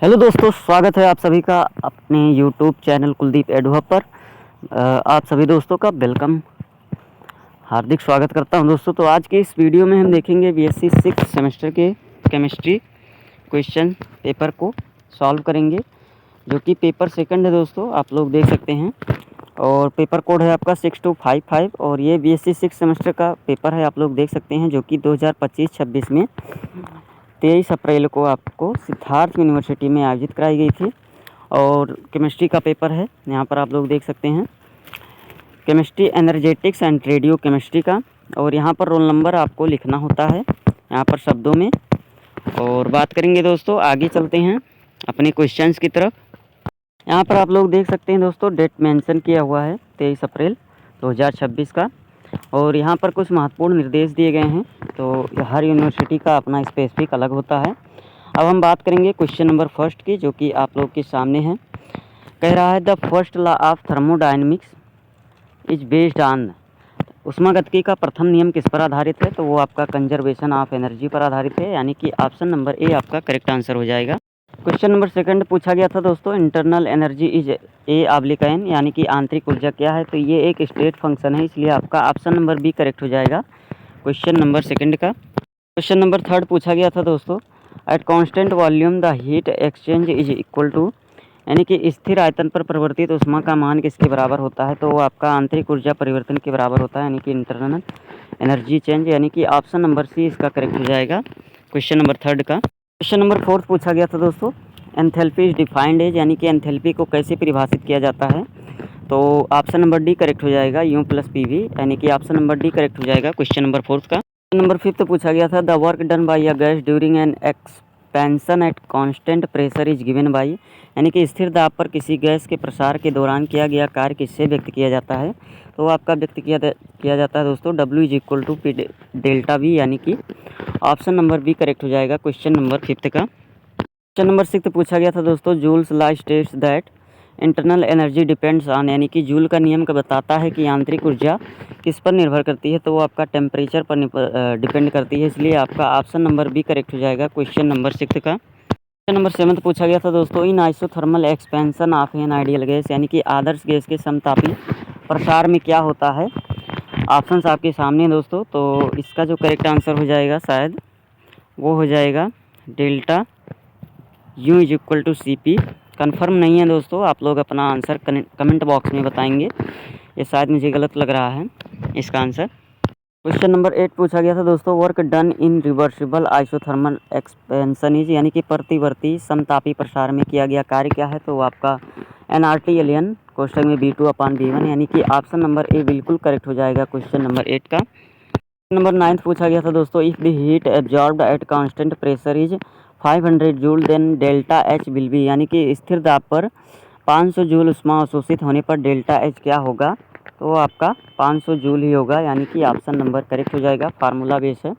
Hello दोस्तों, स्वागत है आप सभी का अपने YouTube channel Kuldeep edu hub पर। आप सभी दोस्तों का वेलकम, हार्दिक स्वागत करता हूं दोस्तों। तो आज के इस वीडियो में हम देखेंगे बीएससी 6 सेमेस्टर के केमिस्ट्री क्वेश्चन पेपर को सॉल्व करेंगे, जो कि पेपर सेकंड है दोस्तों, आप लोग देख सकते हैं। और पेपर कोड है आपका 6255 और ये बीएससी 6 सेमेस्टर का पेपर है, आप लोग देख सकते हैं, जो कि 2025-26 में 23 अप्रैल को आपको सिद्धार्थ यूनिवर्सिटी में आयोजित कराई गई थी। और केमिस्ट्री का पेपर है, यहाँ पर आप लोग देख सकते हैं, chemistry energetics and radio chemistry का। और यहाँ पर रोल नंबर आपको लिखना होता है यहाँ पर शब्दों में। और बात करेंगे दोस्तों, आगे चलते हैं अपने क्वेश्चंस की तरफ। यहाँ पर आप लोग देख सकते हैं दोस्तों, डेट मेंशन किया हुआ है 23 अप्रैल 2026 का। और यहाँ पर कुछ महत्वपूर्ण निर्देश दिए गए हैं, तो हर यूनिवर्सिटी का अपना स्पेसिफिक अलग होता है। अब हम बात करेंगे क्वेश्चन नंबर फर्स्ट की, जो कि आप लोग के सामने है। कह रहा है the first law of thermodynamics is based on, ऊष्मागतिकी का प्रथम नियम किस पर आधारित है? तो वो आपका कंजर्वेशन ऑफ एनर्जी पर आधारित है, यानी कि ऑप्शन नंबर ए आपका करेक्ट आंसर हो जाएगा। क्वेश्चन नंबर सेकंड पूछा गया था दोस्तों, इंटरनल एनर्जी इज ए/एन, यानी कि आंतरिक ऊर्जा क्या है? तो ये एक स्टेट फंक्शन है, इसलिए आपका ऑप्शन नंबर बी करेक्ट हो जाएगा क्वेश्चन नंबर सेकंड का। क्वेश्चन नंबर थर्ड पूछा गया था दोस्तों, at constant volume the heat exchange is equal to, यानी कि स्थिर आयतन पर परिवर्तित ऊष्मा का मान किसके बराबर होता है? तो वो आपका आंतरिक ऊर्जा परिवर्तन के बराबर होता है, यानी कि इंटरनल एनर्जी चेंज, यानी कि ऑप्शन नंबर सी इसका करेक्ट हो जाएगा क्वेश्चन नंबर थर्ड का। क्वेश्चन नंबर फोर्थ पूछा गया था दोस्तों, एंथैल्पी इज डिफाइंड एज, यानी कि एंथैल्पी को कैसे परिभाषित किया जाता है? तो ऑप्शन नंबर डी करेक्ट हो जाएगा, यू प्लस पी वी, यानी कि ऑप्शन नंबर डी करेक्ट हो जाएगा क्वेश्चन नंबर फोर्थ का। क्वेश्चन नंबर फिफ्थ पूछा गया था, the work done by a gas during an expansion eight constant pressure is given by, यानी कि स्थिर दाब पर किसी गैस के प्रसार के दौरान किया गया कार्य किससे व्यक्त किया जाता है? तो वो आपका व्यक्त किया जाता है दोस्तों W is equal to P delta V, यानी कि ऑप्शन नंबर बी करेक्ट हो जाएगा क्वेश्चन नंबर फिफ्थ का। क्वेश्चन नंबर सिक्स पूछा गया था दोस्तों, Joule's law states that internal energy depends on, यानी कि जूल का नियम का बताता है कि आंतरिक ऊर्जा किस पर निर्भर करती है? तो वो आपका टेम्परेचर पर डिपेंड करती है, इसलिए आपका ऑप्शन नंबर बी करेक्ट हो जाएगा क्वेश्चन नंबर सिक्स का। क्वेश्चन नंबर सेवंथ पूछा गया था दोस्तों, in isothermal expansion of an ideal gas, यानी कि आदर्श गैस के समतापी प्रसार में क्या होता है? ऑप्शंस आपके सामने हैं दोस्तों, तो इसका जो करेक्ट आंसर हो जाएगा शायद वो हो जाएगा delta U is equal to C P. Confirm नहीं है दोस्तों, आप लोग अपना आंसर कमेंट बॉक्स में बताएंगे, ये शायद मुझे गलत लग रहा है इसका आंसर। क्वेश्चन नंबर 8 पूछा गया था दोस्तों, work done in reversible isothermal expansion is, यानी कि प्रतिवर्ती समतापी प्रसार में किया गया कार्य क्या है? तो वो आपका NRT एलियन कोष्टक में B2/B1, यानी कि ऑप्शन नंबर ए बिल्कुल करेक्ट हो जाएगा क्वेश्चन नंबर 8 का। नंबर 9 पूछा गया था दोस्तों, if the heat absorbed at constant pressure is 500 joule then delta H will be, यानी कि स्थिर दाब पर 500 जूल उष्मा अवशोषित होने पर डेल्टा एच क्या होगा? तो आपका 500 जूल ही होगा, यानी कि ऑप्शन नंबर करेक्ट हो जाएगा, फार्मूला बेस है,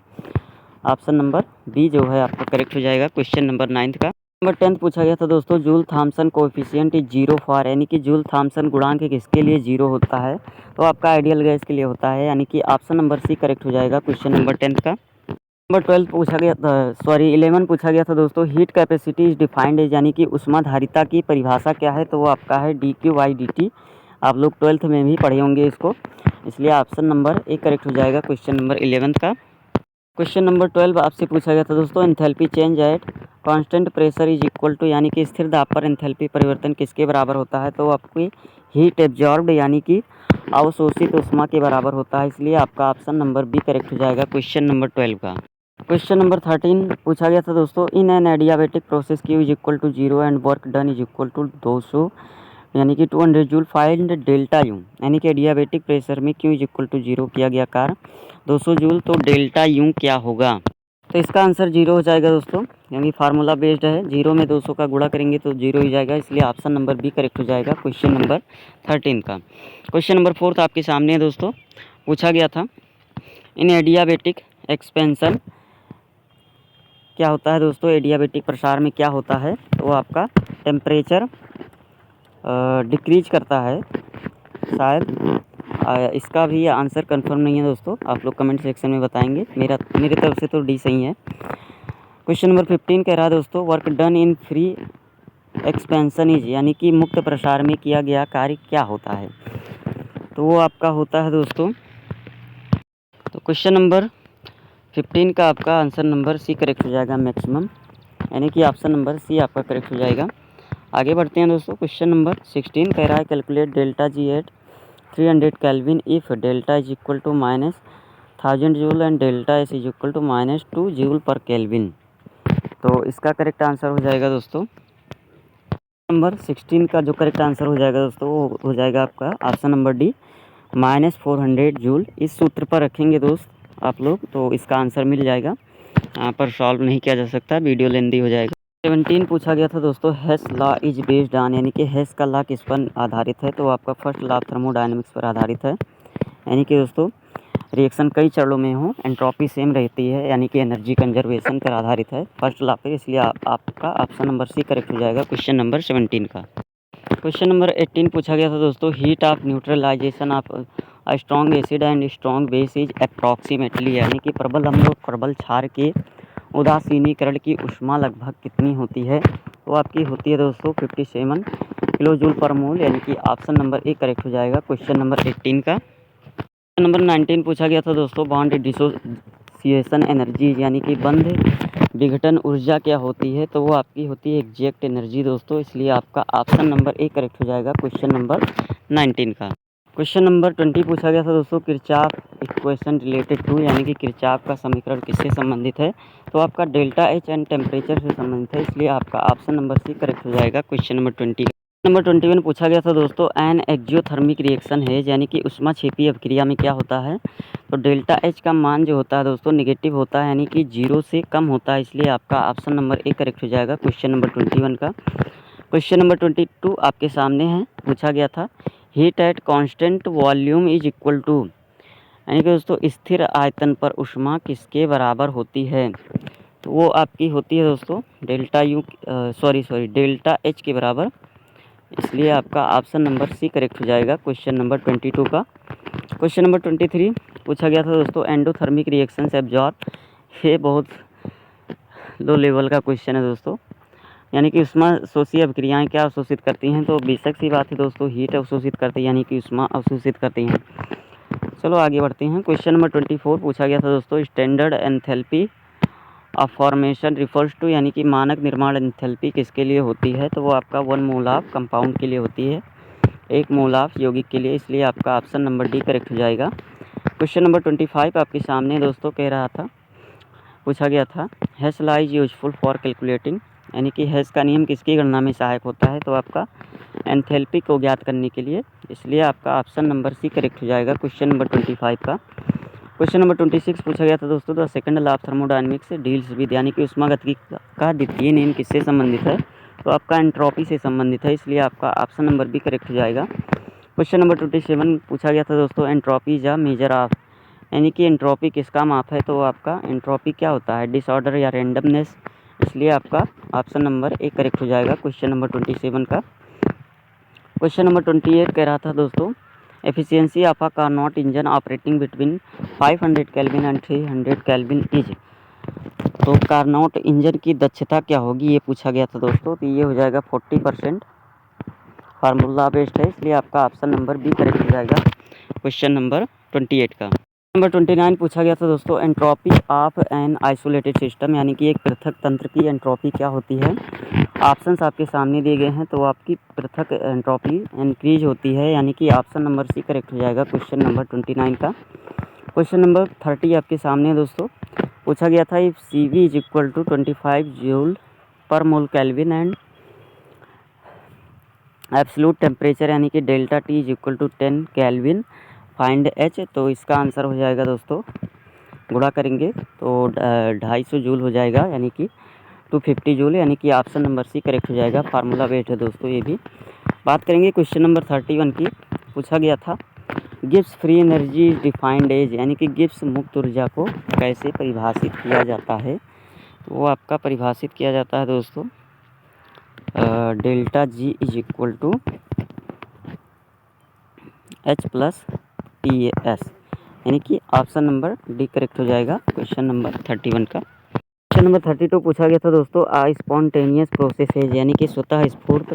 ऑप्शन नंबर बी जो है आपका करेक्ट हो जाएगा क्वेश्चन नंबर 9 का। नंबर 10 पूछा गया था दोस्तों, joule Thompson coefficient is zero for, यानी कि जूल थॉम्सन गुणांक किसके लिए जीरो होता है? तो आपका आइडियल गैस के लिए होता है, यानी कि ऑप्शन नंबर सी करेक्ट हो जाएगा क्वेश्चन नंबर 10 का। नंबर 12 पूछा गया था, 11 पूछा गया था दोस्तों, heat capacity is defined as, यानी कि ऊष्माधारिता की परिभाषा क्या है? तो वो आपका है dQ/dt। आप लोग 12th में भी पढ़े होंगे इसको, इसलिए ऑप्शन नंबर ए करेक्ट हो जाएगा क्वेश्चन नंबर 11 का। क्वेश्चन नंबर 12 आपसे पूछा गया था दोस्तों, enthalpy change at constant pressure is equal to, यानी कि स्थिर दाब पर एंथैल्पी परिवर्तन किसके बराबर होता है? तो आपकी हीट एब्जॉर्ब्ड, यानी कि अवशोषित ऊष्मा के बराबर होता है, इसलिए आपका ऑप्शन नंबर बी करेक्ट हो जाएगा क्वेश्चन नंबर 12 का। क्वेश्चन नंबर 13 पूछा गया था दोस्तों, in an adiabatic process Q is equal to 0 and work done is equal to 200, यानी कि 200 जूल, फाइंड डेल्टा यू, यानी कि एडियाबेटिक प्रेशर में Q इज इक्वल टू 0 किया गया कार्य 200 जूल, तो डेल्टा यू क्या होगा? तो इसका आंसर 0 हो जाएगा दोस्तों, यानी फार्मूला बेस्ड है, 0 में 200 का गुणा करेंगे तो 0 ही जाएगा, इसलिए ऑप्शन नंबर बी करेक्ट हो जाएगा क्वेश्चन नंबर 13 का। क्वेश्चन नंबर 4 आपके सामने है दोस्तों, पूछा गया था, इन एडियाबेटिक एक्सपेंशन क्या होता है दोस्तों? एडियाबेटिक प्रसार में क्या होता है? तो वो आपका टेम्परेचर डिक्रीज करता है शायद, इसका भी आंसर कंफर्म नहीं है दोस्तों, आप लोग कमेंट सेक्शन में बताएंगे, मेरी तरफ से तो डी सही है। क्वेश्चन नंबर 15 कह रहा है दोस्तों, work done in free expansion is यानी कि मुक्त प्रसार में किया गया कार्य क्या होता है? तो वो आपका होता है दोस्तों, तो क्वेश्चन नंबर 15 का आपका आंसर नंबर सी करेक्ट हो जाएगा मैक्सिमम, यानी कि ऑप्शन नंबर सी आपका करेक्ट हो जाएगा। आगे बढ़ते हैं दोस्तों। क्वेश्चन नंबर 16 कह रहा है calculate delta G at 300 kelvin if delta is equal to -1000 joule and delta S is equal to -2 joule per kelvin. तो इसका करेक्ट आंसर हो जाएगा दोस्तों, नंबर 16 का जो करेक्ट आंसर हो जाएगा दोस्तों वो हो जाएगा आपका ऑप्शन नंबर डी -400 जूल। इस सूत्र पर रखेंगे दोस्त आप लोग तो इसका आंसर मिल जाएगा। यहाँ पर सॉल्व नहीं किया जा सकता, वीडियो लेंदी हो जाएगा। 17 पूछा गया था दोस्तों हेस लॉ इज बेस्ड ऑन, यानी कि हेस का लॉ किस पर आधारित है? तो आपका फर्स्ट लॉ ऑफ थर्मोडायनेमिक्स पर आधारित है, यानी कि दोस्तों रिएक्शन कई चरणों में हो एंट्रोपी सेम रहती है, यानी कि एनर्जी कंजर्वेशन पर आधारित है फर्स्ट लॉ पे, इसलिए आपका ऑप्शन नंबर सी करेक्ट हो जाएगा क्वेश्चन नंबर 17 का। क्वेश्चन नंबर 18 पूछा गया था दोस्तों heat of neutralization of strong acid and strong base is approximately, यानी कि प्रबल अम्ल और प्रबल क्षार के उदासीनीकरण की ऊष्मा लगभग कितनी होती है? तो आपकी होती है दोस्तों 57 किलो जूल पर मोल, यानी कि ऑप्शन नंबर ए करेक्ट हो जाएगा क्वेश्चन नंबर 18 का। क्वेश्चन नंबर 19 पूछा गया था दोस्तों बॉन्ड डिसोसिएशन एनर्जी, यानी कि बंध विघटन ऊर्जा क्या होती है? तो वो आपकी होती है एग्जैक्ट एनर्जी दोस्तों, इसलिए आपका ऑप्शन नंबर ए करेक्ट हो जाएगा क्वेश्चन नंबर 19 का। क्वेश्चन नंबर 20 पूछा गया था दोस्तों किरचॉफ इक्वेशन रिलेटेड टू, यानी कि किरचॉफ का समीकरण किससे संबंधित है? तो आपका डेल्टा एच एंड टेम्परेचर से संबंधित है, इसलिए आपका ऑप्शन नंबर सी करेक्ट हो जाएगा क्वेश्चन नंबर 20 का। नंबर 21 पूछा गया था दोस्तों एन एक्जियोथर्मिक रिएक्शन है, यानी कि ऊष्माक्षेपी अभिक्रिया में क्या होता है? तो डेल्टा एच का मान जो होता है दोस्तों निगेटिव होता है, यानी कि 0 से कम होता है, इसलिए आपका ऑप्शन नंबर ए करेक्ट हो जाएगा क्वेश्चन नंबर 21 का। क्वेश्चन नंबर 22 आपके सामने है, पूछा गया था heat at constant volume is equal to, यानी कि दोस्तों स्थिर आयतन पर ऊष्मा किसके बराबर होती है? तो वो आपकी होती है दोस्तों डेल्टा डेल्टा एच के बराबर, इसलिए आपका ऑप्शन नंबर सी करेक्ट हो जाएगा क्वेश्चन नंबर 22 का। क्वेश्चन नंबर 23 पूछा गया था दोस्तों एंडोथर्मिक रिएक्शंस एब्जॉर्ब, ये बहुत लो लेवल का क्वेश्चन है दोस्तों, यानी कि ऊष्मा अवशोषी अभिक्रियाएँ क्या अवशोषित करती हैं? तो बेशक सी बात है दोस्तों हीट अवशोषित करती है, यानी कि ऊष्मा अवशोषित करती हैं। चलो आगे बढ़ते हैं। क्वेश्चन नंबर 24 पूछा गया था दोस्तों standard enthalpy of formation refers to, यानी कि मानक निर्माण एंथैल्पी किसके लिए होती है? तो वो आपका 1 मोल ऑफ कंपाउंड के लिए होती है, 1 मोल ऑफ यौगिक के लिए, इसलिए आपका ऑप्शन नंबर डी करेक्ट हो जाएगा। क्वेश्चन नंबर 25 आपके सामने दोस्तों कह रहा था, पूछा गया था Hess law is useful for calculating, यानी कि हेस का नियम किसकी गणना में सहायक होता है? तो आपका एंथैल्पी को ज्ञात करने के लिए, इसलिए आपका ऑप्शन नंबर सी करेक्ट हो जाएगा क्वेश्चन नंबर 25 का। क्वेश्चन नंबर 26 पूछा गया था दोस्तों the second law of thermodynamics deals with, यानी कि ऊष्मागतिकी का द्वितीय नियम किससे संबंधित है? तो आपका एंट्रोपी से संबंधित है, इसलिए आपका ऑप्शन नंबर बी करेक्ट हो जाएगा। क्वेश्चन नंबर 27 पूछा गया था दोस्तों entropy is a measure of, यानी कि एंट्रोपी किसका माप है? तो आपका एंट्रोपी क्या होता है? डिसऑर्डर या रैंडमनेस, इसलिए आपका ऑप्शन नंबर ए करेक्ट हो जाएगा क्वेश्चन नंबर 27 का। क्वेश्चन नंबर 28 कह रहा था दोस्तों efficiency of a Carnot engine operating between 500 kelvin and 300 kelvin is, तो कार्नोट इंजन की दक्षता क्या होगी ये पूछा गया था दोस्तों, तो ये हो जाएगा 40%, फार्मूला बेस्ड है, इसलिए आपका ऑप्शन नंबर बी करेक्ट हो जाएगा क्वेश्चन नंबर 28 का। नंबर 29 पूछा गया था दोस्तों entropy of an isolated system, यानी कि एक पृथक तंत्र की एंट्रोपी क्या होती है? ऑप्शंस आपके सामने दिए गए हैं, तो आपकी पृथक एंट्रोपी इंक्रीज होती है, यानी कि ऑप्शन नंबर सी करेक्ट हो जाएगा क्वेश्चन नंबर 29 का। क्वेश्चन नंबर 30 आपके सामने दोस्तों पूछा गया था if C V is equal to 25 joule पर mole kelvin and absolute temperature, यानी कि delta T is equal to 10 kelvin find H, तो इसका आंसर हो जाएगा दोस्तों गुणा करेंगे तो 250 जूल हो जाएगा, यानी कि 250 जूल, यानी कि ऑप्शन नंबर सी करेक्ट हो जाएगा। फार्मूला बेस्ड है दोस्तों ये भी। बात करेंगे क्वेश्चन नंबर 31 की, पूछा गया था Gibbs free energy defined as, यानी कि गिब्स मुक्त ऊर्जा को कैसे परिभाषित किया जाता है? तो वो आपका परिभाषित किया जाता है दोस्तों delta G is equal to H plus T S, यानी कि ऑप्शन नंबर डी करेक्ट हो जाएगा क्वेश्चन नंबर 31 का। क्वेश्चन नंबर 32 पूछा गया था दोस्तों, स्पॉन्टेनियस प्रोसेस है यानी कि स्वतः स्फूर्त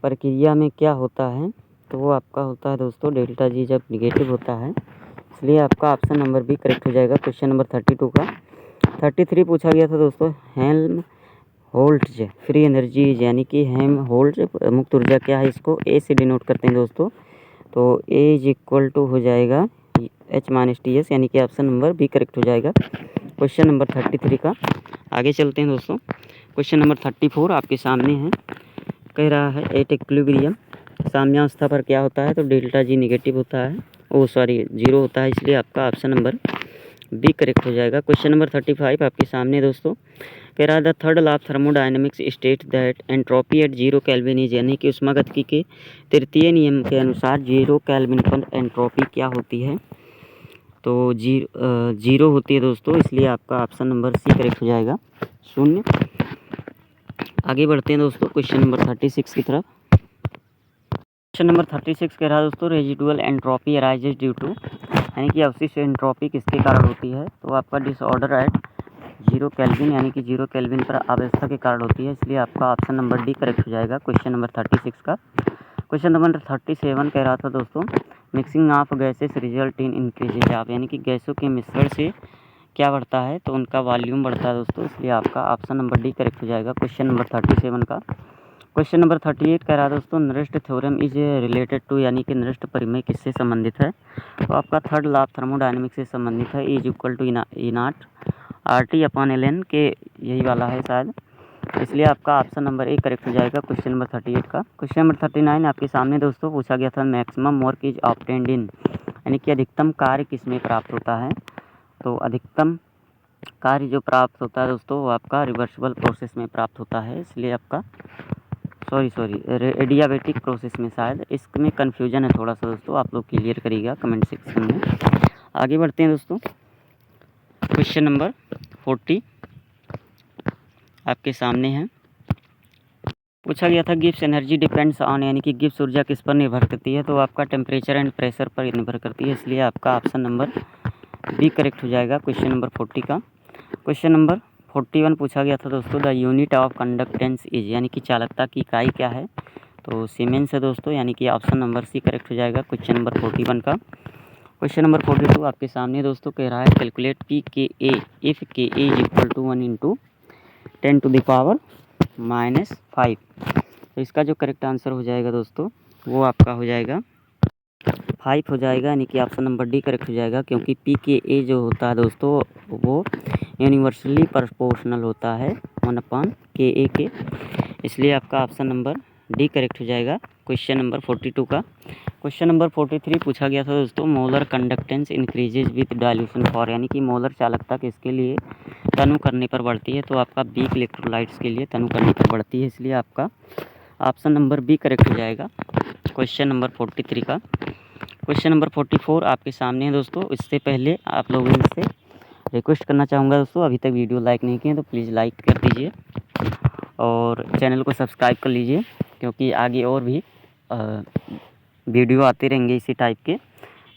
प्रक्रिया में क्या होता है? तो वो आपका होता है दोस्तों डेल्टा जी जब निगेटिव होता है, इसलिए आपका ऑप्शन नंबर बी करेक्ट हो जाएगा क्वेश्चन नंबर 32 का। 33 पूछा गया था दोस्तों, हेल्म होल्ट्ज फ्री एनर्जी यानी कि हेम होल्ट्ज मुक्त ऊर्जा क्या है? इसको ए से डिनोट करते हैं दोस्तों, तो ए इज इक्वल टू हो जाएगा H-TS यानी कि ऑप्शन नंबर बी करेक्ट हो जाएगा क्वेश्चन नंबर 33 का। आगे चलते हैं दोस्तों, क्वेश्चन नंबर 34 आपके सामने है। कह रहा है एट इक्विलिब्रियम साम्यावस्था पर क्या होता है? तो डेल्टा जी निगेटिव होता है, जीरो होता है, इसलिए आपका ऑप्शन नंबर बी करेक्ट हो जाएगा क्वेश्चन नंबर 35 आपके सामने दोस्तों। कह रहा है the third law of thermodynamics state that entropy at zero kelvin is यानी कि उष्मागतिकी के तृतीय नियम के अनुसार जीरो केल्विन पर एंट्रोपी क्या होती है? तो जीरो होती है दोस्तों, इसलिए आपका ऑप्शन नंबर सी करेक्ट हो जाएगा, शून्य। आगे बढ़ते हैं दोस्तों क्वेश्चन नंबर 36 की तरफ। क्वेश्चन नंबर 36 कह रहा है दोस्तों, residual entropy arises due to यानी कि अवशिष्ट एंट्रोपी किसके कारण होती है? तो आपका डिसऑर्डर एट जीरो केल्विन यानी कि जीरो केल्विन पर अवस्था के कारण होती है, इसलिए आपका ऑप्शन नंबर डी करेक्ट हो जाएगा क्वेश्चन नंबर 36 का। क्वेश्चन नंबर 37 कह रहा था दोस्तों, mixing of gases result in increasing of यानी कि गैसों के मिश्रण से क्या बढ़ता है? तो उनका वॉल्यूम बढ़ता है दोस्तों, इसलिए आपका ऑप्शन नंबर डी करेक्ट हो जाएगा क्वेश्चन नंबर 37 का। क्वेश्चन नंबर 38 कह रहा था दोस्तों, नृष्ट थ्योरम इज रिलेटेड टू यानी कि नृष्ट परिमेय किससे संबंधित है? तो आपका थर्ड लॉ ऑफ थर्मोडायनेमिक्स से संबंधित है, is equal to E naught RT/ln के, यही वाला है शायद, इसलिए आपका ऑप्शन नंबर ए करेक्ट हो जाएगा क्वेश्चन नंबर 38 का। क्वेश्चन नंबर 39 आपके सामने दोस्तों पूछा गया था, मैक्सिमम वर्क इज ऑब्टेन्ड इन यानी कि अधिकतम कार्य किस में प्राप्त होता है? तो अधिकतम कार्य जो प्राप्त होता है दोस्तों वो आपका रिवर्सिबल प्रोसेस में प्राप्त होता है, इसलिए आपका एडियाबेटिक प्रोसेस में, शायद इसमें कन्फ्यूजन है थोड़ा सा दोस्तों, आप लोग क्लियर करिएगा कमेंट सेक्शन में। आगे बढ़ते हैं दोस्तों, क्वेश्चन नंबर 40 आपके सामने है। पूछा गया था गिब्स एनर्जी डिपेंड्स ऑन यानी कि गिब्स ऊर्जा किस पर निर्भर करती है? तो आपका टेम्परेचर एंड प्रेशर पर निर्भर करती है, इसलिए आपका ऑप्शन नंबर बी करेक्ट हो जाएगा क्वेश्चन नंबर 40 का। क्वेश्चन नंबर 41 पूछा गया था दोस्तों, the unit of conductance is यानी कि चालकता की इकाई क्या है? तो सीमेंस है दोस्तों, यानी कि ऑप्शन नंबर सी करेक्ट हो जाएगा क्वेश्चन नंबर 41 का। क्वेश्चन नंबर 42 आपके सामने दोस्तों कह रहा है, कैलकुलेट पी के ए इफ़ के ए इज इक्वल टू 1 × 10⁻⁻5। तो इसका जो करेक्ट आंसर हो जाएगा दोस्तों वो आपका हो जाएगा 5 हो जाएगा, यानी कि ऑप्शन नंबर डी करेक्ट हो जाएगा, क्योंकि पी के ए जो होता है दोस्तों वो यूनिवर्सली प्रोपोर्शनल होता है 1/KA के, इसलिए आपका ऑप्शन नंबर डी करेक्ट हो जाएगा क्वेश्चन नंबर 42 का। क्वेश्चन नंबर 43 पूछा गया था दोस्तों, molar conductance increases with dilution for यानी कि मोलर चालकता किसके लिए तनु करने पर बढ़ती है? तो आपका वीक इलेक्ट्रोलाइट्स के लिए तनु करने पर बढ़ती है, इसलिए आपका ऑप्शन नंबर बी करेक्ट हो जाएगा क्वेश्चन नंबर 43 का। क्वेश्चन नंबर 44 आपके सामने है दोस्तों। इससे पहले आप लोगों से रिक्वेस्ट करना चाहूँगा दोस्तों, अभी तक वीडियो लाइक नहीं किए तो प्लीज़ लाइक कर दीजिए और चैनल को सब्सक्राइब कर लीजिए, क्योंकि आगे और भी वीडियो आते रहेंगे इसी टाइप के।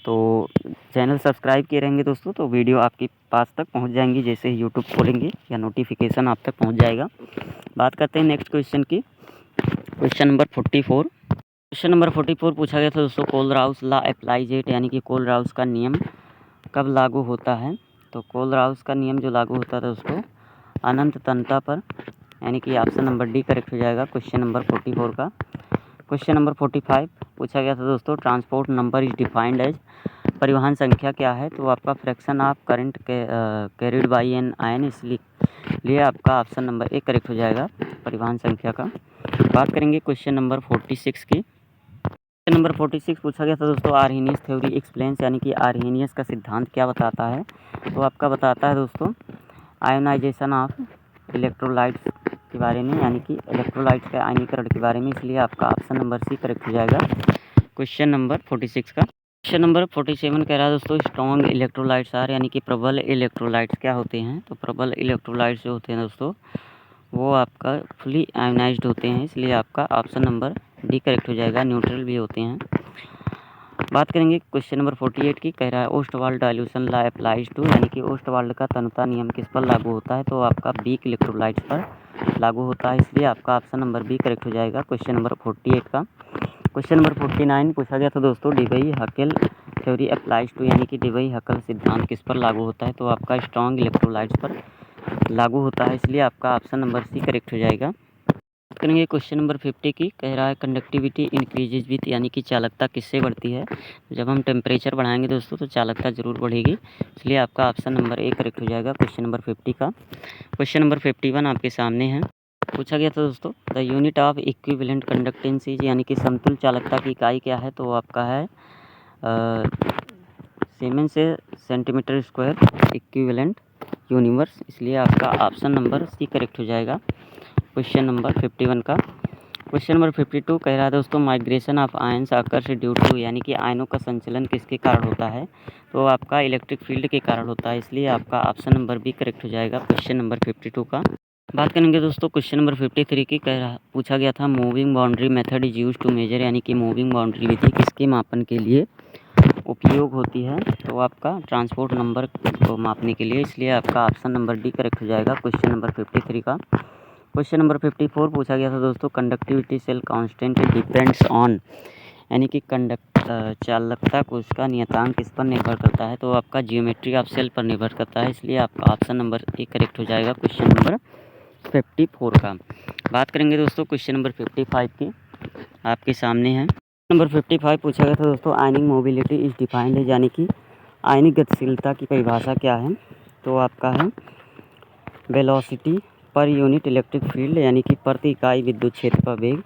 तो चैनल सब्सक्राइब किए रहेंगे दोस्तों तो वीडियो आपके पास तक पहुंच जाएंगी, जैसे ही यूट्यूब खोलेंगे या नोटिफिकेशन आप तक पहुंच जाएगा। बात करते हैं नेक्स्ट क्वेश्चन की, क्वेश्चन नंबर 44। क्वेश्चन नंबर 44 पूछा गया था दोस्तों, कोलराउस लॉ अप्लाइज एट यानी कि कोलराउस का नियम कब लागू होता है? तो कोलराउस का नियम जो लागू होता है दोस्तों अनंत तन्यता पर, यानी कि ऑप्शन नंबर डी करेक्ट हो जाएगा क्वेश्चन नंबर 44 का। क्वेश्चन नंबर 45 पूछा गया था दोस्तों, transport number is defined as परिवहन संख्या क्या है? तो आपका fraction of current carried by an ion, इसलिए आपका ऑप्शन नंबर ए करेक्ट हो जाएगा परिवहन संख्या का। बात करेंगे क्वेश्चन नंबर 46 की। क्वेश्चन नंबर 46 पूछा गया था दोस्तों, आर्हेनियस थ्योरी एक्सप्लेन्स यानी कि आर्हेनियस का सिद्धांत क्या बताता है? तो आपका बताता है दोस्तों आयोनाइजेशन ऑफ इलेक्ट्रोलाइट्स के बारे में, यानी कि इलेक्ट्रोलाइट्स के आयनीकरण के बारे में, इसलिए आपका ऑप्शन नंबर सी करेक्ट हो जाएगा क्वेश्चन नंबर 46 का। क्वेश्चन नंबर 47 कह रहा है दोस्तों, स्ट्रॉन्ग इलेक्ट्रोलाइट्स आर यानी कि प्रबल इलेक्ट्रोलाइट्स क्या होते हैं? तो प्रबल इलेक्ट्रोलाइट्स जो होते हैं दोस्तों वो आपका फुली आयोनाइज्ड होते हैं, इसलिए आपका ऑप्शन नंबर डी करेक्ट हो जाएगा, न्यूट्रल भी होते हैं। बात करेंगे क्वेश्चन नंबर 48 की। कह रहा है Ostwald dilution law applies to, यानी कि ओस्टवाल्ड का तनुता नियम किस पर लागू होता है, तो आपका वीक इलेक्ट्रोलाइट्स पर लागू होता है, इसलिए आपका ऑप्शन नंबर बी करेक्ट हो जाएगा क्वेश्चन नंबर 48 का। क्वेश्चन नंबर 49 पूछा गया था दोस्तों, डिबई हकेल थ्योरी अप्लाइज टू, यानी कि डिबई हकल सिद्धांत किस पर लागू होता है, तो आपका स्ट्रॉन्ग इलेक्ट्रोलाइट्स पर लागू होता है, इसलिए आपका ऑप्शन नंबर सी करेक्ट हो जाएगा। करेंगे क्वेश्चन नंबर 50 की। कह रहा है कंडक्टिविटी इंक्रीजेज विथ, यानी कि चालकता किससे बढ़ती है। जब हम टेम्परेचर बढ़ाएंगे दोस्तों तो चालकता जरूर बढ़ेगी, इसलिए आपका ऑप्शन नंबर ए करेक्ट हो जाएगा क्वेश्चन नंबर 50 का। क्वेश्चन नंबर 51 आपके सामने है। पूछा गया था दोस्तों, द यूनिट ऑफ इक्विवेलेंट कंडक्टेंसीज, यानी कि समतुल्य चालकता की इकाई क्या है, तो आपका है सीमेन से सेंटीमीटर स्क्वायर इक्विवेलेंट यूनिवर्स, इसलिए आपका ऑप्शन नंबर सी करेक्ट हो जाएगा क्वेश्चन नंबर 51 का। क्वेश्चन नंबर 52 कह रहा है दोस्तों, migration of ions occurs due to, यानी कि आयनों का संचलन किसके कारण होता है, तो आपका इलेक्ट्रिक फील्ड के कारण होता है, इसलिए आपका ऑप्शन नंबर बी करेक्ट हो जाएगा क्वेश्चन नंबर 52 का। बात करेंगे दोस्तों क्वेश्चन नंबर 53 की। पूछा गया था moving boundary method is use to measure, यानी कि मूविंग बाउंड्री विधि किसके मापन के लिए उपयोग होती है, तो आपका ट्रांसपोर्ट नंबर को मापने के लिए, इसलिए आपका ऑप्शन नंबर डी करेक्ट हो जाएगा क्वेश्चन नंबर 53 का। क्वेश्चन नंबर 54 पूछा गया था दोस्तों, conductivity cell constant depends on, यानी कि चालकता को उसका नियतांक किस पर निर्भर करता है, तो आपका जियोमेट्री ऑफ सेल पर निर्भर करता है, इसलिए आपका ऑप्शन नंबर ए करेक्ट हो जाएगा क्वेश्चन नंबर 54 का। बात करेंगे दोस्तों क्वेश्चन नंबर 55 की, आपके सामने है। नंबर 55 पूछा गया था दोस्तों, आयनिक मोबिलिटी इज डिफाइंड है, यानी कि आयनिक गतिशीलता की परिभाषा क्या है, तो आपका है velocity per unit electric field, यानी कि प्रति इकाई विद्युत क्षेत्र का वेग,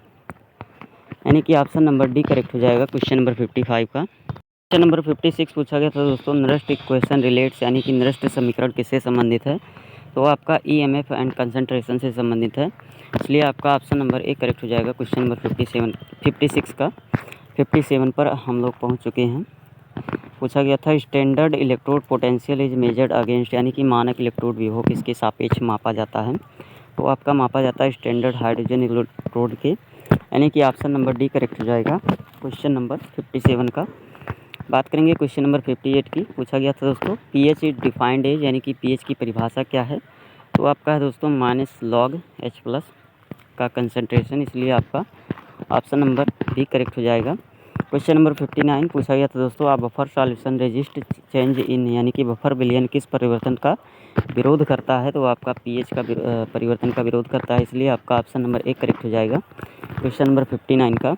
यानी कि ऑप्शन नंबर डी करेक्ट हो जाएगा क्वेश्चन नंबर 55 का। क्वेश्चन नंबर 56 पूछा गया था दोस्तों, नृष्ट इक्वेशन रिलेट्स, यानी कि नृष्ट समीकरण किससे संबंधित है, तो आपका ईएमएफ एंड कंसंट्रेशन से संबंधित है, इसलिए आपका ऑप्शन नंबर ए करेक्ट हो जाएगा क्वेश्चन नंबर 56 का। 57 पर हम लोग पहुँच चुके हैं। पूछा गया था standard electrode potential is measured against, यानी कि मानक इलेक्ट्रोड विभव किसके सापेक्ष मापा जाता है, तो आपका मापा जाता है स्टैंडर्ड हाइड्रोजन इलेक्ट्रोड के, यानी कि ऑप्शन नंबर डी करेक्ट हो जाएगा क्वेश्चन नंबर 57 का। बात करेंगे क्वेश्चन नंबर 58 की। पूछा गया था दोस्तों, पीएच इज डिफाइंड एज, यानी कि पीएच की परिभाषा क्या है, तो आपका है दोस्तों -log H+ का कंसंट्रेशन, इसलिए आपका ऑप्शन नंबर बी करेक्ट हो जाएगा। क्वेश्चन नंबर 59 पूछा गया था दोस्तों, आप buffer solution resist change in, यानी कि बफर विलयन किस परिवर्तन का विरोध करता है, तो आपका पीएच का परिवर्तन का विरोध करता है, इसलिए आपका ऑप्शन नंबर ए करेक्ट हो जाएगा क्वेश्चन नंबर 59 का।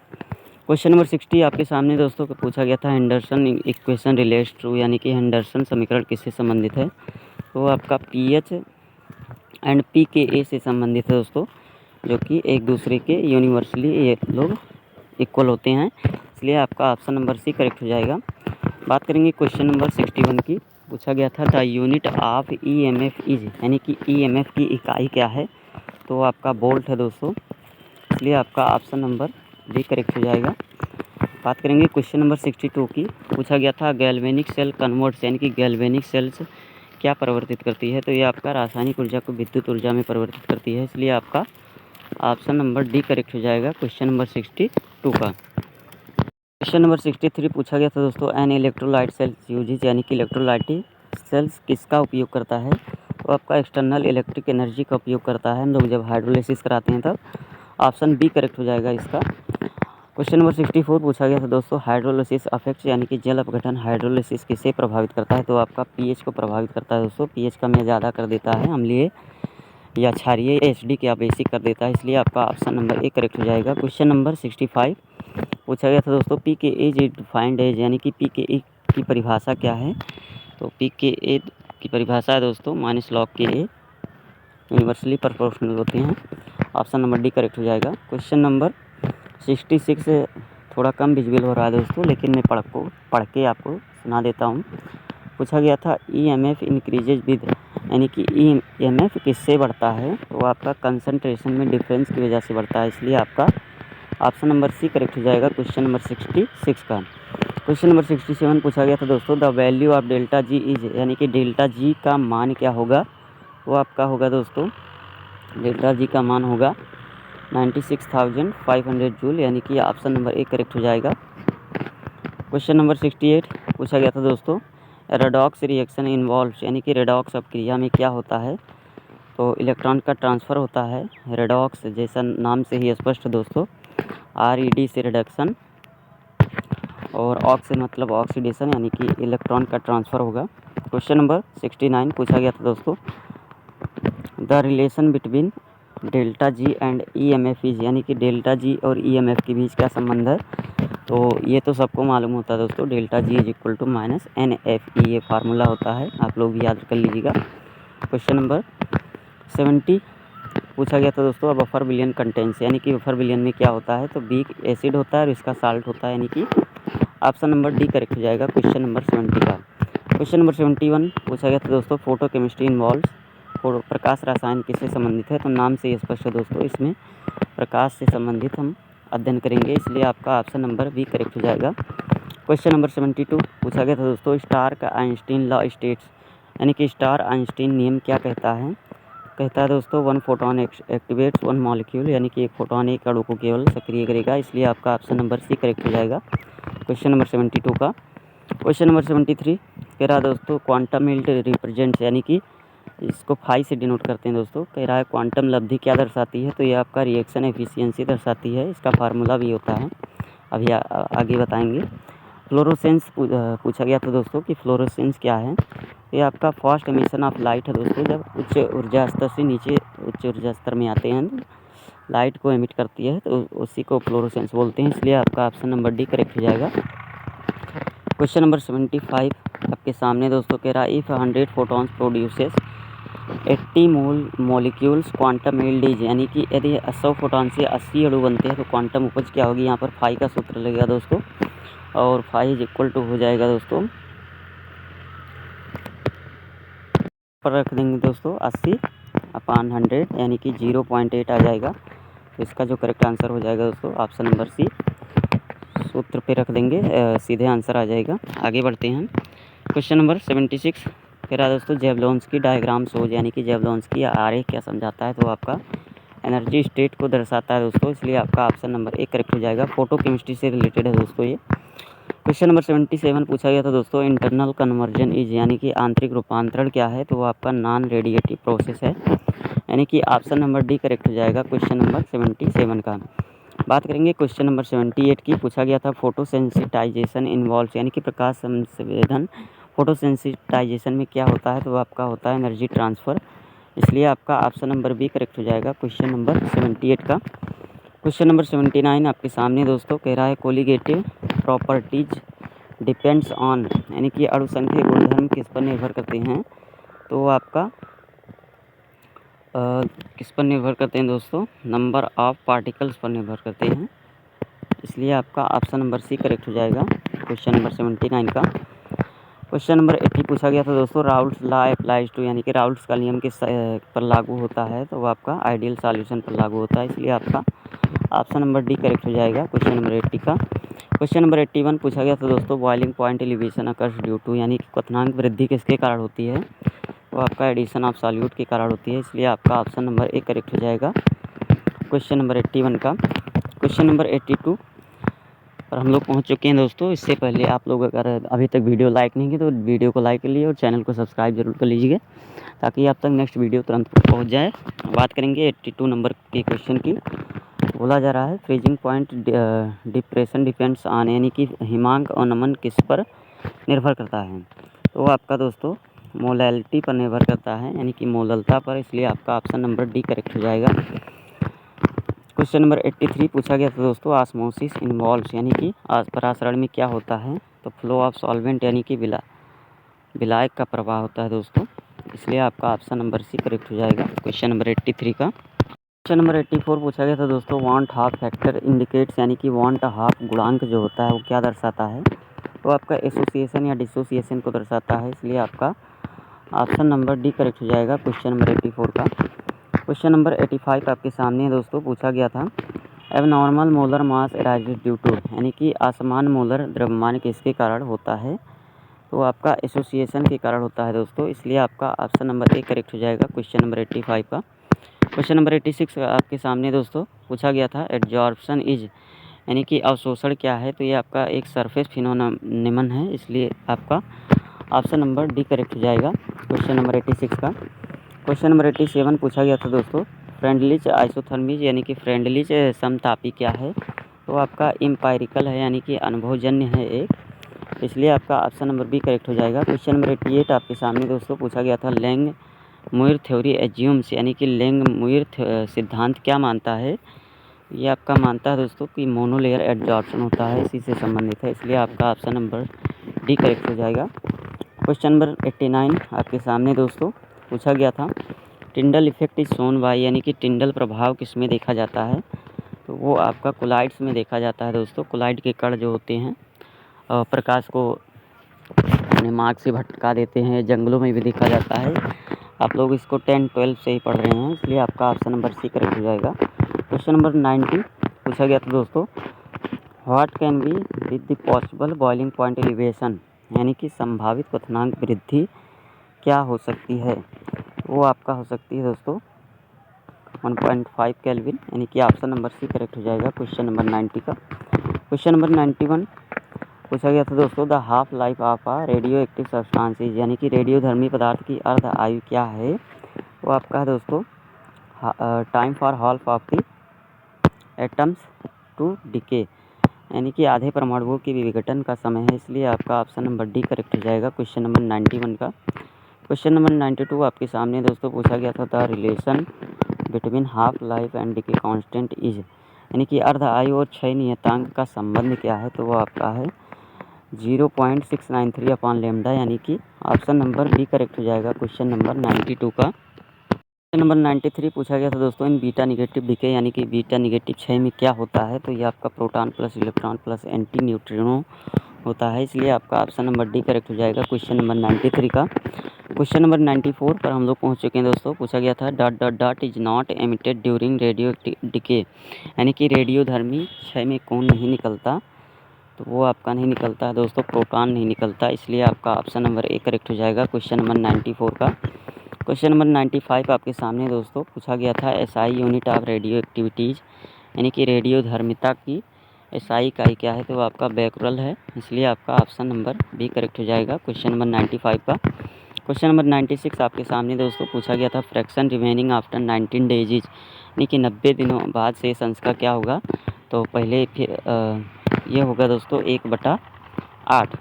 क्वेश्चन नंबर 60 आपके सामने दोस्तों को पूछा गया था, हेंडरसन इक्वेशन रिलेट्स टू, यानी कि हेंडरसन समीकरण किससे संबंधित है, तो आपका पीएच एंड पीकेए से संबंधित है दोस्तों, जो कि एक दूसरे के यूनिवर्सली ये लोग इक्वल होते हैं, इसलिए आपका ऑप्शन नंबर सी करेक्ट हो जाएगा। बात करेंगे क्वेश्चन नंबर 61 की। पूछा गया था the unit of EMF is, यानी कि ईएमएफ की इकाई क्या है, तो आपका वोल्ट है दोस्तों, इसलिए आपका ऑप्शन नंबर डी करेक्ट हो जाएगा। बात करेंगे क्वेश्चन नंबर 62 की। पूछा गया था गैल्वेनिक सेल कन्वर्ट्स, यानी कि गैल्वेनिक सेल्स क्या परिवर्तित करती है, तो ये आपका रासायनिक ऊर्जा को विद्युत ऊर्जा में परिवर्तित करती है, इसलिए आपका ऑप्शन नंबर डी करेक्ट हो जाएगा क्वेश्चन नंबर 62 का। क्वेश्चन नंबर 63 पूछा गया था दोस्तों, एन इलेक्ट्रोलाइट सेल्स यूजेज, यानी कि इलेक्ट्रोलाइट सेल्स किसका उपयोग करता है, तो आपका एक्सटर्नल इलेक्ट्रिक एनर्जी का उपयोग करता है, हम लोग जब हाइड्रोलिसिस कराते हैं तब, ऑप्शन बी करेक्ट हो जाएगा इसका। क्वेश्चन नंबर 64 पूछा गया था दोस्तों, हाइड्रोलिसिस अफेक्ट्स, यानी कि जल अपघटन हाइड्रोलिसिस किसे प्रभावित करता है, तो आपका पीएच को प्रभावित करता है दोस्तों, पीएच कम या ज़्यादा कर देता है, अम्लीय या क्षारीय एचडी क्या बेसिक कर देता है, इसलिए आपका ऑप्शन नंबर ए करेक्ट हो जाएगा। क्वेश्चन नंबर 65 पूछा गया था दोस्तों, पी के एज इज डिफाइंड एज, यानी कि पी के ए की परिभाषा क्या है, तो पी के ए की परिभाषा है दोस्तों -log Ka, यूनिवर्सली प्रोपोर्शनल होते हैं, ऑप्शन नंबर डी करेक्ट हो जाएगा। क्वेश्चन नंबर 66 थोड़ा कम विजुअल हो रहा है दोस्तों, लेकिन मैं पढ़ के आपको सुना देता हूँ। पूछा गया था ईएमएफ इंक्रीजेज विद, यानी कि ईएमएफ किससे बढ़ता है, तो आपका कंसंट्रेशन में डिफरेंस की वजह से बढ़ता है, इसलिए आपका ऑप्शन नंबर सी करेक्ट हो जाएगा क्वेश्चन नंबर 66 का। क्वेश्चन नंबर 67 पूछा गया था दोस्तों, the value of delta G is, यानी कि डेल्टा जी का मान क्या होगा, वो आपका होगा दोस्तों, डेल्टा जी का मान होगा 96,500 जूल, यानी कि ऑप्शन नंबर ए करेक्ट हो जाएगा। क्वेश्चन नंबर 68 पूछा गया था दोस्तों, रेडॉक्स रिएक्शन इन्वॉल्व्स यानी कि रेडॉक्स अपक्रिया में क्या होता है। तो इलेक्ट्रॉन का ट्रांसफ़र होता है। रेडॉक्स जैसा नाम से ही स्पष्ट है दोस्तों, RED से रिडक्शन और ऑक्स से मतलब ऑक्सीडेशन यानी कि इलेक्ट्रॉन का ट्रांसफ़र होगा। क्वेश्चन नंबर 69 पूछा गया था दोस्तों, the relation between delta G and EMF is यानी कि डेल्टा जी और EMF के बीच क्या संबंध है। तो ये तो सबको मालूम होता है दोस्तों, delta G is equal to -NFE ये फार्मूला होता है, आप लोग भी याद कर लीजिएगा। क्वेश्चन नंबर 70 पूछा गया था दोस्तों, बफर विलयन कंटेंट्स यानी कि बफर विलयन में क्या होता है। तो बी एसिड होता है और इसका साल्ट होता है, यानी कि ऑप्शन नंबर डी करेक्ट हो जाएगा क्वेश्चन नंबर 70 का। क्वेश्चन नंबर 71 पूछा गया था दोस्तों, फोटो केमिस्ट्री इन्वॉल्व्स फोटो प्रकाश रसायन किससे संबंधित है। तो नाम से ये स्पष्ट है दोस्तों, इसमें प्रकाश से संबंधित हम अध्ययन करेंगे, इसलिए आपका ऑप्शन नंबर बी करेक्ट हो जाएगा। क्वेश्चन नंबर 72 पूछा गया था दोस्तों, स्टार का आइंस्टीन लॉ स्टेट्स यानी कि स्टार आइंस्टीन नियम क्या कहता है। कहता है दोस्तों, 1 फोटोन एक्टिवेट्स 1 मॉलिक्यूल यानी कि एक फोटोन एक अणु को केवल सक्रिय करेगा, इसलिए आपका ऑप्शन नंबर सी करेक्ट हो जाएगा क्वेश्चन नंबर 72 का। क्वेश्चन नंबर 73 कह रहा है दोस्तों, क्वांटम यील्ड रिप्रेजेंट्स यानी कि इसको फाई से डिनोट करते हैं दोस्तों। कह रहा है क्वांटम लब्धि क्या दर्शाती है। तो ये आपका रिएक्शन एफिशिएंसी दर्शाती है, इसका फार्मूला भी होता है, अभी आगे बताएंगे। फ्लोरोसेंस पूछा गया था दोस्तों कि फ्लोरोसेंस क्या है। ये आपका फास्ट एमिशन ऑफ लाइट है दोस्तों, जब उच्च ऊर्जा स्तर से नीचे उच्च ऊर्जा स्तर में आते हैं लाइट को एमिट करती है, तो उसी को फ्लोरोसेंस बोलते हैं, इसलिए आपका ऑप्शन नंबर डी करेक्ट हो जाएगा। क्वेश्चन नंबर 75 आपके सामने दोस्तों कह रहा है, if 100 photons produces 80 molecules quantum yield is यानी कि यदि 100 फोटॉन से 80 अणु बनते हैं तो क्वांटम उपज क्या होगी। यहाँ पर फाई का सूत्र लगेगा दोस्तों, और फाई इज इक्वल टू हो जाएगा दोस्तों, पर रख देंगे दोस्तों 80/100 यानी कि 0.8 आ जाएगा। तो इसका जो करेक्ट आंसर हो जाएगा दोस्तों ऑप्शन नंबर सी, सूत्र पे रख देंगे सीधे आंसर आ जाएगा। आगे बढ़ते हैं। क्वेश्चन नंबर 76 कह रहा है दोस्तों, जेवलॉन्स्की डायग्राम शोज यानी कि जेवलॉन्स्की आरेख क्या समझाता है। तो आपका एनर्जी स्टेट को दर्शाता है दोस्तों, इसलिए आपका ऑप्शन नंबर ए करेक्ट हो जाएगा। फोटो केमिस्ट्री से रिलेटेड है दोस्तों ये। क्वेश्चन नंबर 77 पूछा गया था दोस्तों, इंटरनल कन्वर्जन इज यानी कि आंतरिक रूपांतरण क्या है। तो वो आपका नॉन रेडिएटिव प्रोसेस है, यानी कि ऑप्शन नंबर डी करेक्ट हो जाएगा क्वेश्चन नंबर 77 का। बात करेंगे क्वेश्चन नंबर 78 की। पूछा गया था, फोटोसेंसिटाइजेशन इन्वॉल्व्स यानी कि प्रकाश संवेदन फोटोसेंसिटाइजेशन में क्या होता है। तो आपका होता है एनर्जी ट्रांसफ़र, इसलिए आपका ऑप्शन नंबर बी करेक्ट हो जाएगा क्वेश्चन नंबर 78 का। क्वेश्चन नंबर 79 आपके सामने दोस्तों कह रहा है, कोलिगेटिव प्रॉपर्टीज डिपेंड्स ऑन यानी कि अणुसंख्यक गुणधर्म किस पर निर्भर करते हैं। तो आपका किस पर निर्भर करते हैं दोस्तों, नंबर ऑफ पार्टिकल्स पर निर्भर करते हैं, इसलिए आपका ऑप्शन नंबर सी करेक्ट हो जाएगा क्वेश्चन नंबर 79 का। क्वेश्चन नंबर 80 पूछा गया था दोस्तों, राउल्ट्स लॉ अप्लाइज टू यानी कि राउल्ट्स का नियम किस पर लागू होता है। तो वो आपका आइडियल सॉल्यूशन पर लागू होता है, इसलिए आपका ऑप्शन नंबर डी करेक्ट हो जाएगा क्वेश्चन नंबर 80 का। क्वेश्चन नंबर 81 पूछा गया था दोस्तों, boiling point elevation occurs due to यानी कि क्वथनांक वृद्धि किसके कारण होती है। तो आपका एडिशन ऑफ सॉल्यूट के कारण होती है, इसलिए आपका ऑप्शन नंबर ए करेक्ट हो जाएगा क्वेश्चन नंबर 81 का। क्वेश्चन नंबर 82 पर हम लोग पहुंच चुके हैं दोस्तों। इससे पहले आप लोग अगर अभी तक वीडियो लाइक नहीं की तो वीडियो को लाइक कर लीजिए और चैनल को सब्सक्राइब जरूर कर लीजिए, ताकि आप तक नेक्स्ट वीडियो तुरंत पहुंच जाए। बात करेंगे 82 नंबर के क्वेश्चन की। बोला जा रहा है, freezing point depression depends on यानी कि हिमांक और नमन किस पर निर्भर करता है। तो आपका दोस्तों मोलैलिटी पर निर्भर करता है, यानी कि मोललता पर, इसलिए आपका ऑप्शन नंबर डी करेक्ट हो जाएगा। क्वेश्चन नंबर 83 पूछा गया था दोस्तों, ऑस्मोसिस इन्वॉल्व्स यानी कि परासरण में क्या होता है। तो फ्लो ऑफ सॉल्वेंट यानी कि विलायक का प्रवाह होता है दोस्तों, इसलिए आपका ऑप्शन नंबर सी करेक्ट हो जाएगा क्वेश्चन नंबर 83 का। क्वेश्चन नंबर 84 पूछा गया था दोस्तों, वांट हाफ फैक्टर इंडिकेट्स यानी कि वांट हाफ गुणांक जो होता है वो क्या दर्शाता है। तो आपका एसोसिएशन या डिसोसिएशन को दर्शाता है, इसलिए आपका ऑप्शन नंबर डी करेक्ट हो जाएगा क्वेश्चन नंबर 84 का। क्वेश्चन नंबर 85 आपके सामने दोस्तों पूछा गया था, abnormal molar mass arises due to यानी कि असमान मोलर द्रव्यमान किसके कारण होता है। तो आपका एसोसिएशन के कारण होता है दोस्तों, इसलिए आपका ऑप्शन नंबर ए करेक्ट हो जाएगा क्वेश्चन नंबर 85 का। क्वेश्चन नंबर 86 आपके सामने दोस्तों पूछा गया था, एड्जॉर्प्शन इज यानी कि अवशोषण क्या है, तो ये आपका एक सरफेस फिनोमेनन है, इसलिए आपका ऑप्शन नंबर डी करेक्ट हो जाएगा क्वेश्चन नंबर 86 का। क्वेश्चन नंबर 87 पूछा गया था दोस्तों, फ्रेंडलीज आइसोथर्मीज यानी कि फ्रेंडलीज समतापी क्या है, तो आपका एम्पायरिकल है यानी कि अनुभवजन्य है एक, इसलिए आपका ऑप्शन नंबर बी करेक्ट हो जाएगा। क्वेश्चन नंबर 88 आपके सामने दोस्तों पूछा गया था, लैंग मुइर थ्योरी एज्यूम्स यानी कि लैंग मुइर सिद्धांत क्या मानता है, ये आपका मानता है दोस्तों कि मोनोलेयर एडजॉर्प्शन होता है, इसी से संबंधित है, इसलिए आपका ऑप्शन नंबर डी करेक्ट हो जाएगा। क्वेश्चन नंबर 89 आपके सामने दोस्तों पूछा गया था, Tyndall effect is shown by यानी कि टिंडल प्रभाव किस में देखा जाता है, तो वो आपका कोलाइड्स में देखा जाता है दोस्तों। कोलाइड के कण जो होते हैं प्रकाश को अपने मार्ग से भटका देते हैं, जंगलों में भी देखा जाता है। आप लोग इसको 10-12 से ही पढ़ रहे हैं, इसलिए आपका ऑप्शन नंबर सी करेक्ट हो जाएगा। क्वेश्चन नंबर 90 पूछा गया था दोस्तों, what can be with the possible boiling point elevation यानी कि संभावित क्वथनांक वृद्धि क्या हो सकती है, वो आपका हो सकती है दोस्तों 1.5 केल्विन, यानी कि ऑप्शन नंबर सी करेक्ट हो जाएगा क्वेश्चन नंबर 90 का। क्वेश्चन नंबर 91 पूछा गया था दोस्तों, the half life of a radio active substances यानी कि रेडियोधर्मी पदार्थ की अर्ध आयु क्या है, वो आपका है दोस्तों time for half of the atoms to decay यानी कि आधे परमाणुओं के विघटन का समय है, इसलिए आपका ऑप्शन नंबर डी करेक्ट हो जाएगा क्वेश्चन नंबर 91 का। क्वेश्चन नंबर 92 आपके सामने दोस्तों पूछा गया था, the relation between half life and decay constant is यानी कि अर्ध आयु और क्षय नियतांक का संबंध क्या है, तो वो आपका है 0.693 अपॉन लेमडा, यानी कि ऑप्शन नंबर बी करेक्ट हो जाएगा क्वेश्चन नंबर 92 का। क्वेश्चन नंबर 93 पूछा गया था दोस्तों, इन बीटा निगेटिव डिके यानी कि बीटा निगेटिव क्षय में क्या होता है, तो ये आपका proton plus electron plus anti neutrino होता है, इसलिए आपका ऑप्शन नंबर डी करेक्ट हो जाएगा क्वेश्चन नंबर 93 का। क्वेश्चन नंबर 94 पर हम लोग पहुंच चुके हैं दोस्तों। पूछा गया था, dot dot dot is not emitted during radio decay यानी कि रेडियोधर्मी क्षय में कौन नहीं निकलता, तो वो आपका नहीं निकलता है दोस्तों, प्रोटॉन नहीं निकलता, इसलिए आपका ऑप्शन नंबर ए करेक्ट हो जाएगा क्वेश्चन नंबर 94 का। क्वेश्चन नंबर 95 आपके सामने दोस्तों पूछा गया था, SI unit of radio activities यानी कि रेडियोधर्मिता की एसआई इकाई क्या है, तो वो आपका बैकरल है, इसलिए आपका ऑप्शन नंबर बी करेक्ट हो जाएगा क्वेश्चन नंबर 95 का। क्वेश्चन नंबर 96 आपके सामने दोस्तों पूछा गया था, फ्रैक्शन रिमेनिंग आफ्टर 19 डेज यानी कि 90 दिनों बाद शेष अंश का क्या होगा, तो पहले फिर ये होगा दोस्तों 1/8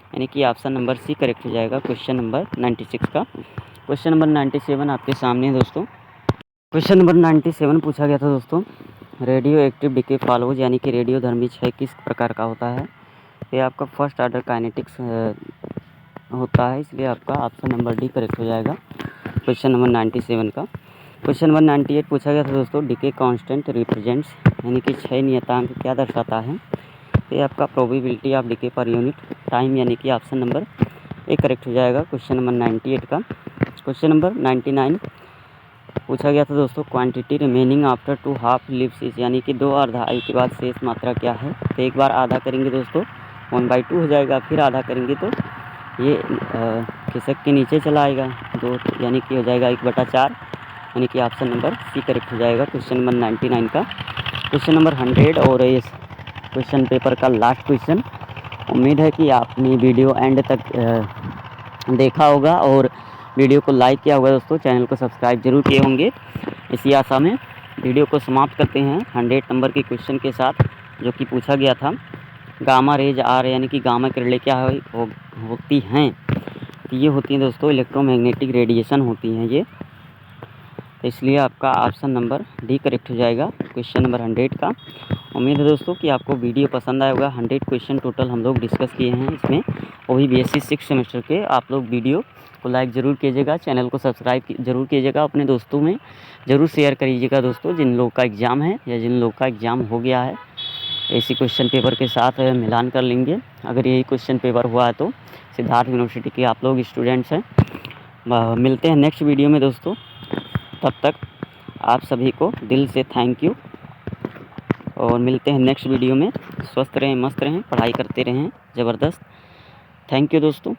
यानी कि ऑप्शन नंबर सी करेक्ट हो जाएगा क्वेश्चन नंबर 96 का। क्वेश्चन नंबर 97 आपके सामने दोस्तों। क्वेश्चन नंबर 97 पूछा गया था दोस्तों, रेडियो एक्टिव डिके फॉलोज यानी कि रेडियोधर्मी क्षय किस प्रकार का होता है, ये आपका फर्स्ट ऑर्डर काइनेटिक्स होता है, इसलिए आपका ऑप्शन नंबर डी करेक्ट हो जाएगा क्वेश्चन नंबर 97 का। क्वेश्चन नंबर 98 पूछा गया था दोस्तों, डिके कांस्टेंट रिप्रेजेंट्स यानी कि क्षय नियतांक क्या दर्शाता है, ये आपका probability of decay per unit time यानी कि ऑप्शन नंबर ए करेक्ट हो जाएगा क्वेश्चन नंबर 98 का। क्वेश्चन नंबर 99 पूछा गया था दोस्तों, quantity remaining after 2 half lives यानी कि 2 अर्ध आयु के बाद शेष मात्रा क्या है, तो एक बार आधा करेंगे दोस्तों 1/2 हो जाएगा, फिर आधा करेंगे तो ये खिसक के नीचे चला आएगा 2 यानी कि हो जाएगा 1/4 यानी कि ऑप्शन नंबर सी करेक्ट हो जाएगा क्वेश्चन नंबर 99 का। क्वेश्चन नंबर 100 और इस क्वेश्चन पेपर का लास्ट क्वेश्चन, उम्मीद है कि आपने वीडियो एंड तक देखा होगा और वीडियो को लाइक किया होगा दोस्तों, चैनल को सब्सक्राइब जरूर किए होंगे। इसी आशा में वीडियो को समाप्त करते हैं 100 नंबर के क्वेश्चन के साथ, जो कि पूछा गया था, गामा रेज आर यानी कि गामा किरणें क्या होती हैं, तो ये होती हैं दोस्तों इलेक्ट्रोमैग्नेटिक रेडिएशन होती हैं ये, तो इसलिए आपका ऑप्शन नंबर डी करेक्ट हो जाएगा क्वेश्चन नंबर 100 का। उम्मीद है दोस्तों कि आपको वीडियो पसंद आया होगा। 100 क्वेश्चन टोटल हम लोग डिस्कस किए हैं इसमें, वो भी BSc 6 सेमेस्टर के। आप लोग वीडियो को लाइक ज़रूर कीजिएगा, चैनल को सब्सक्राइब ज़रूर कीजिएगा, अपने दोस्तों में ज़रूर शेयर करिएगा दोस्तों, जिन लोग का एग्ज़ाम है या जिन लोग का एग्ज़ाम हो गया है, इसी क्वेश्चन पेपर के साथ मिलान कर लेंगे। अगर यही क्वेश्चन पेपर हुआ है तो सिद्धार्थ यूनिवर्सिटी के आप लोग स्टूडेंट्स हैं। मिलते हैं नेक्स्ट वीडियो में दोस्तों, तब तक आप सभी को दिल से थैंक यू, और मिलते हैं नेक्स्ट वीडियो में। स्वस्थ रहें, मस्त रहें, पढ़ाई करते रहें ज़बरदस्त। थैंक यू दोस्तों।